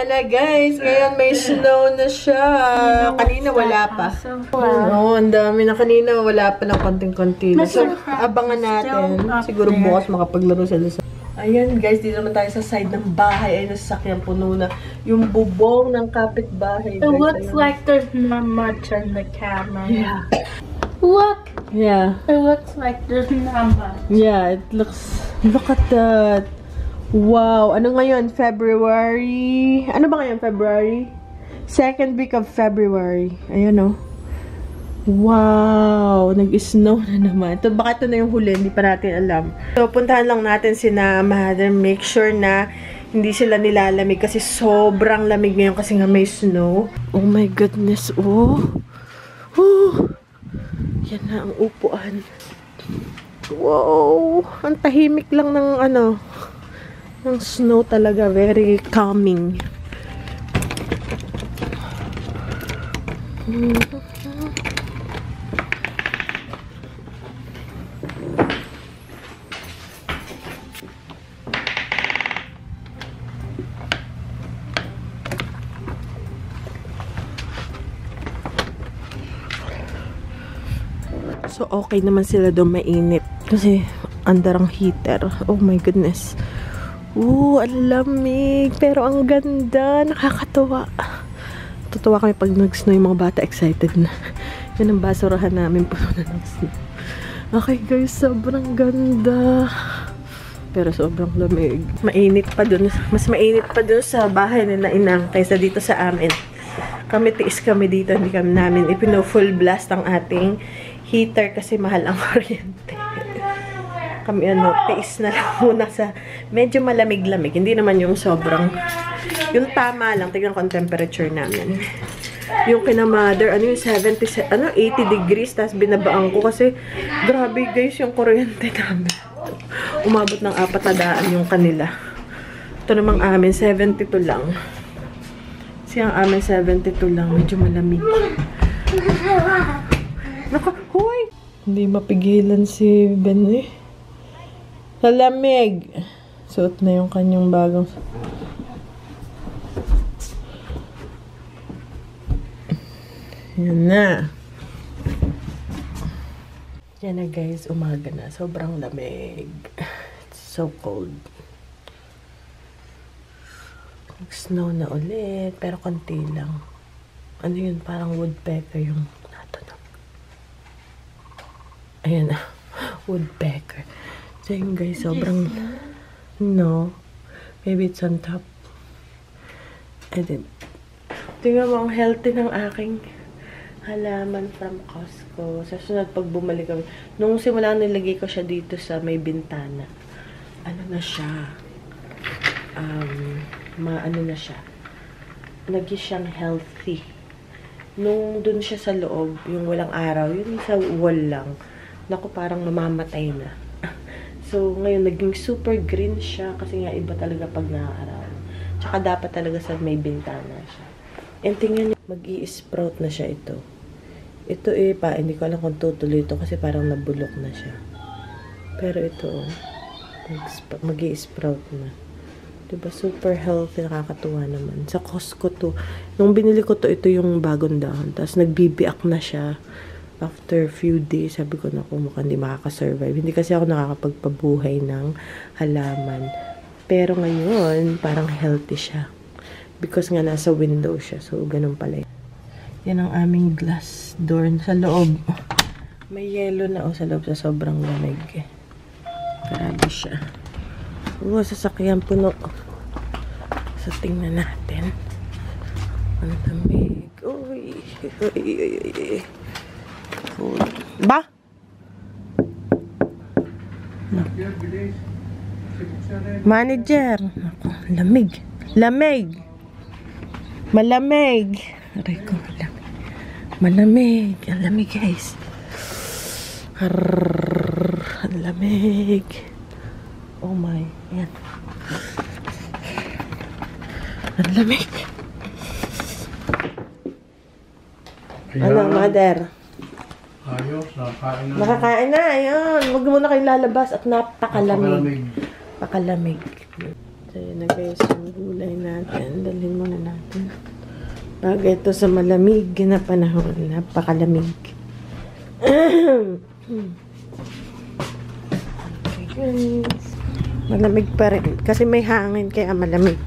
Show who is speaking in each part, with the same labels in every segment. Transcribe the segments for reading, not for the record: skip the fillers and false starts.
Speaker 1: Yan na guys, ngayon may snow na siya. Kanina wala pa. Oo, ang dami na. Kanina wala pa ng konting-konti. So, abangan natin. Siguro bukas makapaglaro sila sa... Ayan guys, dito naman tayo sa side ng bahay. Ay, nasasakyan puno na yung bubong ng kapitbahay.
Speaker 2: It looks like there's not much on the camera.
Speaker 1: Yeah.
Speaker 2: Look!
Speaker 1: Yeah.
Speaker 2: It looks like there's not much.
Speaker 1: Yeah, it looks... Look at that. Wow! Ano ngayon? February? Ano ba ngayon? February? Second week of February. Ayan o. Wow! Nag-snow na naman. Ito, baka ito na yung huli. Hindi pa natin alam. So, puntahan lang natin sina Mother. Make sure na hindi sila nilalamig kasi sobrang lamig ngayon kasi nga may snow. Oh my goodness. Oh! Oh! Yan na ang upuan. Wow! Ang tahimik lang ng ano... Ang snow talaga, very calming. So, okay naman sila doon mainit. Kasi, under ang heater. Oh my goodness. Ang lamig. Pero ang ganda. Nakakatuwa. Tutuwa kami pag nag-snow yung mga bata. Excited na. Yan ang basurahan namin. Puno na ng snow. Okay guys, sobrang ganda. Pero sobrang lamig. Mainit pa dun. Mas mainit pa dun sa bahay nila Inang kaysa dito sa amin. Kami tiis kami dito. Hindi kami namin ipino-full blast ang ating heater kasi mahal ang kuryente. Kami tiis na lang muna sa medyo malamig-lamig. Hindi naman yung sobrang, yung tama lang. Tignan ko ang temperature namin. Yung kina Mother, yung 80 degrees, tapos binabaan ko kasi grabe guys yung kuryente namin. Umabot ng 400 yung kanila. Ito namang amin, 72 lang. Siyang amin, 72 lang. Medyo malamig. Naka, huy! Hindi mapigilan si Ben eh. Lalamig. Suot na yung kanyang bagong... Yan na. Yan na guys, umaga na. Sobrang lamig. It's so cold. Snow na ulit, pero konti lang. Ano yun? Parang woodpecker yung natunog. Ayan na. Woodpecker. So yun guys, sobrang... No. Maybe it's on top. And then, tingnan mo ang healthy ng aking halaman from Costco. Sa sunod, pag bumalik kami, nung simula nilagay ko siya dito sa may bintana, ano na siya? Ano na siya? Naging siyang healthy. Nung dun siya sa loob, yung walang araw, yun sa wall lang, naku, parang mamamatay na. So, ngayon, naging super green siya kasi nga iba talaga pag nakaaraw. Tsaka dapat talaga sa may bintana siya. And tingnan niyo, mag-i-sprout na siya ito. Ito hindi ko alam kung tutuloy ito kasi parang nabulok na siya. Pero ito, mag-i-sprout na. Diba? Super healthy, nakakatuwa naman. Sa Costco to. Nung binili ko to, ito yung bagong dahon. Tapos nagbibiak na siya. After few days, sabi ko na mukhang hindi makakasurvive. Hindi kasi ako nakakapagpabuhay ng halaman. Pero ngayon, parang healthy siya. Because nga nasa window siya. So, ganun pala. Yan ang aming glass door sa loob. May yellow na sa loob sa sobrang lamig. Grabe siya. Sasakyan puno. So, tingnan natin. Ang lamig. Uy. Ba? Manager. Ako, lamig. Lamig. Malamig. Aray ko, malamig. Malamig. Ang lamig, guys. Ang lamig. Oh my. Ayan. Ang lamig. Ano, Mother?
Speaker 3: Ayos, nakakain na.
Speaker 1: Nakakain na, ayun. Huwag muna kayong lalabas at napakalamig. Napakalamig. So, yun na guys, yung gulay natin. Dalhin muna natin. Bago ito sa malamig na panahon. Napakalamig. Okay guys. Malamig pa rin. Kasi may hangin kaya malamig.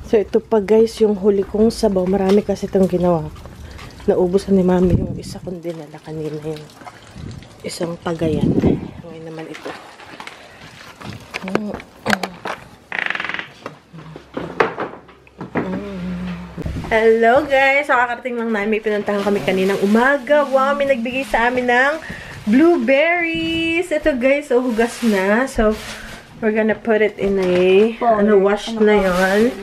Speaker 1: So, ito pa guys, yung huli kong sabaw. Marami kasi itong ginawa ko. Naubusan ni mami yung isa kong dinala kanina yung isang pagayan. Ngayon naman ito. Hello guys! So, kakarating lang namin. May pinuntahan kami kaninang umaga. Wow! May nagbigay sa amin ng blueberries! Ito guys, so hugas na. So, we're gonna put it in a wash na yon.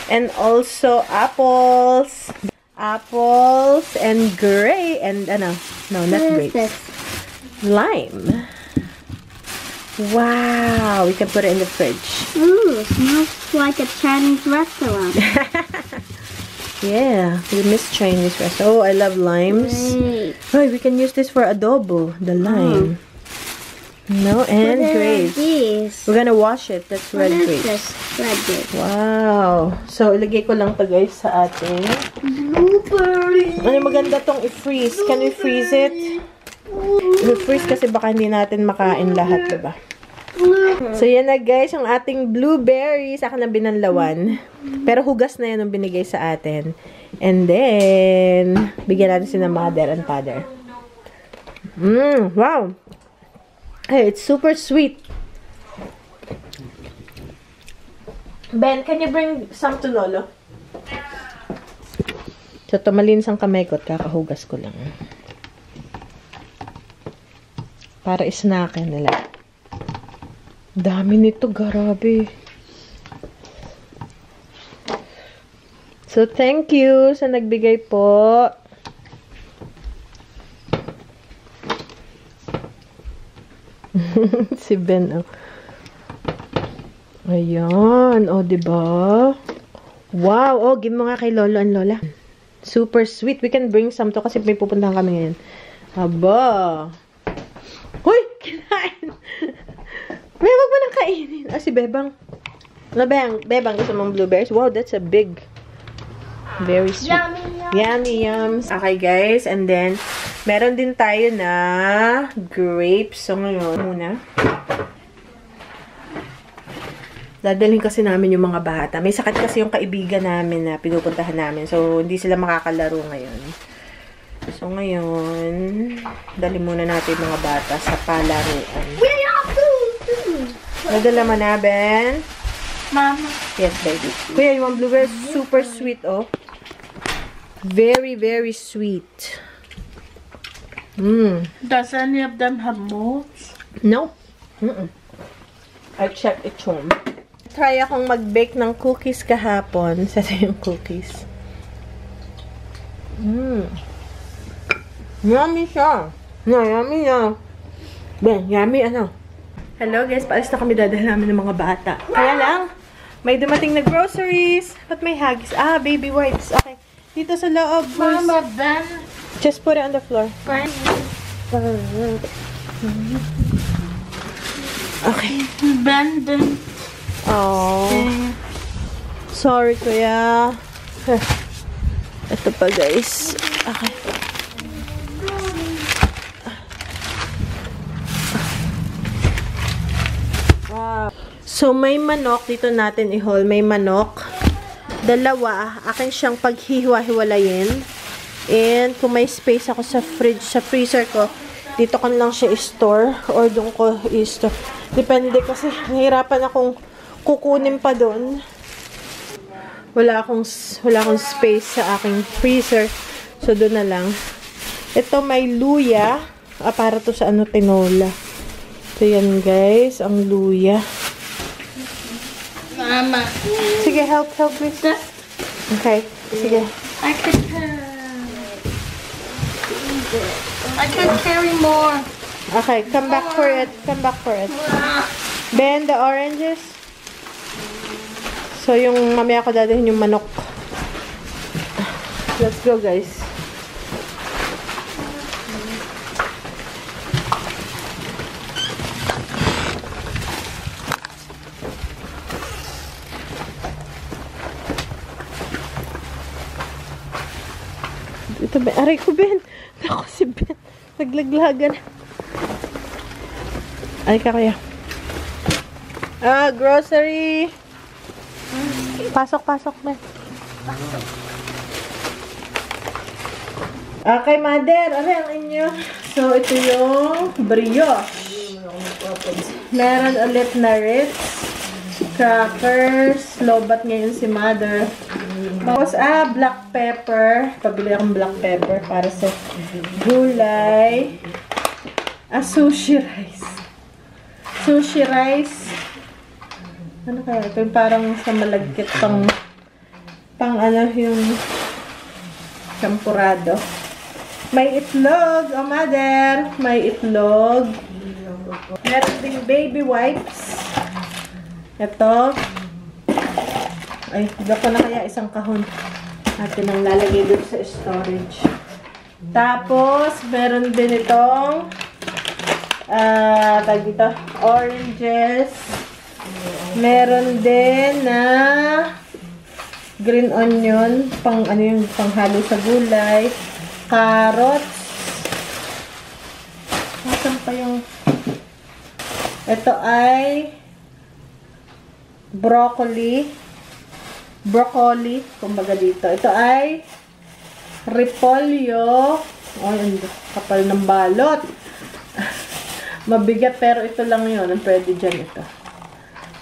Speaker 1: And also, apples. Apples and gray. And no, not grapes. Lime. Wow! We can put it in the fridge.
Speaker 2: Ooh, it smells like a Chinese restaurant.
Speaker 1: Yeah, we miss Chinese restaurant. Oh, I love limes. Oh, we can use this for adobo. The lime. No, and grapes. We're gonna wash it. That's red grapes.
Speaker 2: Red grapes.
Speaker 1: Wow. So, ilagay ko lang to guys sa ating
Speaker 2: Blueberry.
Speaker 1: ano maganda tong i-freeze. Can we freeze it? I-freeze kasi baka hindi natin makain lahat, diba? So, yan na guys, yung ating blueberries. Akin na binanlawan. Pero hugas na yan yung binigay sa atin. And then, bigyan natin sila mother and father. Wow! Hey, it's super sweet. Ben, can you bring some to Lolo? So, tumalinis ang kamay ko at kakahugas ko lang. Para isnakin nila. Dami nito, grabe. So, thank you sa nagbigay po. Si Ben, oh. Ayan. O, diba? Wow. Oh, give mo nga kay Lolo and Lola. Super sweet. We can bring some to kasi may pupuntahan kami ngayon. Aba. Hoy! Kinain! May wag mo nang kainin. Ah, si Bebang. Ano, Bebang, gusto mong blueberries? Wow, that's a big. Very sweet.
Speaker 2: Yummy, yummy.
Speaker 1: Yummy, yums. Okay, guys. And then, meron din tayo na grapes. So, ngayon, muna. Dadalhin kasi namin yung mga bata. May sakit kasi yung kaibigan namin na pinupuntahan namin. So, hindi sila makakalaro ngayon. So, ngayon, dali muna natin yung mga bata sa palaruan. Nadala mo na, Ben?
Speaker 2: Mama.
Speaker 1: Yes, baby. Kuya, yung blueberry, super sweet, oh. Very, very sweet.
Speaker 2: Does any of them have molds?
Speaker 1: No. I checked it home. Try akong mag-bake ng cookies kahapon. Sa yung cookies. Yummy siya. No, yummy na. Ben, yummy ano. Hello guys, paalis na kami, dadalhin namin ng mga bata. Kaya lang, may dumating na groceries. Ba't may hagis? Ah, baby wipes. Okay. Dito sa loob.
Speaker 2: Mama, Ben.
Speaker 1: Just put it on the floor. Okay.
Speaker 2: Ben didn't.
Speaker 1: Oh. Sorry, kuya. Ito pa, guys. Okay. Wow. So, may manok. Dito natin i-haul. May manok. Dalawa. Akin siyang paghihiwa-hiwalayin. And, kung may space ako sa fridge, sa freezer ko, dito ko lang siya i-store. Or doon ko i-store. Depende kasi, nahirapan akong kukunin pa doon. Wala akong space sa aking freezer. So, doon na lang. Ito may luya. Para to sa ano, tinola. So, yan guys. Ang luya.
Speaker 2: Mama.
Speaker 1: Sige, help with that. Okay. Sige.
Speaker 2: I can carry more.
Speaker 1: Okay, come back for it. Come back for it. Ben, the oranges. So, yung mamaya ko dadalhin yung manok. Let's go, guys. Ito ba? Aray ko, Ben. Ako si Ben. Naglaglagan. Ay ka kaya. Grocery. Pasok, Ben. Okay, mother. Ano ang inyo? So, ito yung brioche. Meron ulit na Ritz. Crackers. Lobat ngayon si mother. Tapos, black pepper. Pabili akong black pepper para sa gulay. Sushi rice. Sushi rice. Ano kaya? Ito yung parang sa malagkit pang ano yung champurado. May itlog. Oh, mother. May itlog. Meron ding baby wipes. Ito. Ay, dito na kaya isang kahon. Natin ang lalagay dito sa storage. Tapos, meron din itong tag dito, oranges. Meron din na green onion, pang ano yung panghalo sa gulay. Carrots. Nasaan pa yung ito ay broccoli, kumbaga dito. Ito ay repolyo. Oh, yung kapal ng balot. Mabigat pero ito lang yun. Ang pwede dyan ito.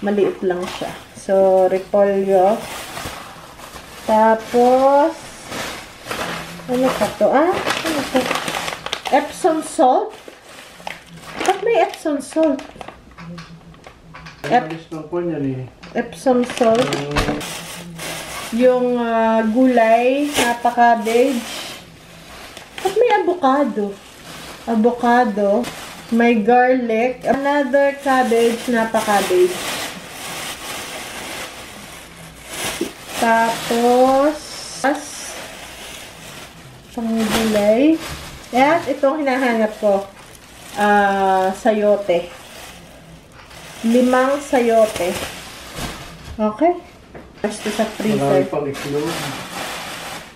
Speaker 1: Maliit lang siya. So, repolyo. Tapos, ano pa to? Ano to? Epsom salt? Ba't may Epsom salt? Epsom salt. Yung gulay, napa-cabbage. Ba't may avocado? Avocado. May garlic. Another cabbage, napa-cabbage. Tapos, pang gulay. At itong hinahanap ko. Sayote. 5 sayote. Okay. Basta sa freezer.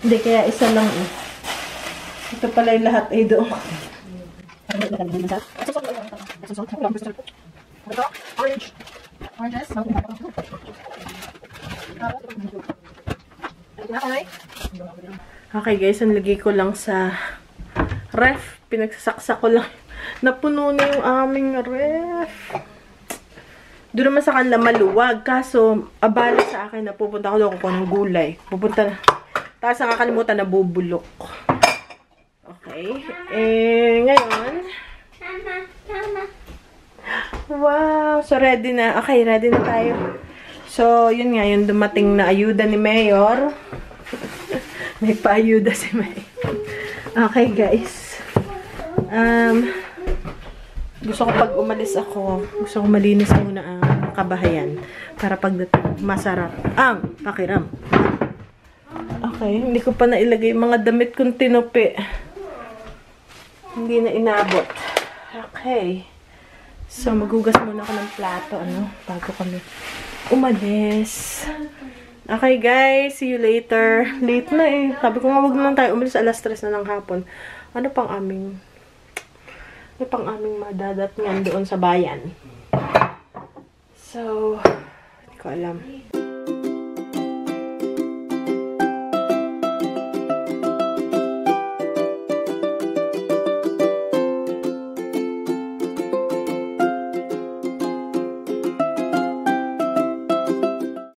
Speaker 1: Hindi, kaya isa lang eh. Ito pala yung lahat ay doon. Okay guys, ang lagay ko lang sa ref. Pinagsasaksak ko lang. Napuno na yung aming ref. Doon naman sa kanila maluwag. Kaso, abala sa akin na pupunta ako doon ng gulay. Pupunta na. Tapos nakakalimutan na bubulok. Okay. Ngayon. Wow. So, ready na. Okay, ready na tayo. So, yun nga. Yung dumating na ayuda ni Mayor. May paayuda si Mayor. Okay, guys. Gusto ko pag umalis ako, gusto ko malinis muna ang kabahayan para pagdating masarap ang pakiram. Okay, hindi ko pa nailagay mga damit kong tinupi. Hindi na inabot. Okay. So, maghugas muna ako ng plato, bago kami umalis. Okay, guys. See you later. Late na eh. Sabi ko nga, wag na lang tayo umalis. Alas 3 na ng hapon. Ano pang aming madadat niyan doon sa bayan. So, hindi ko alam.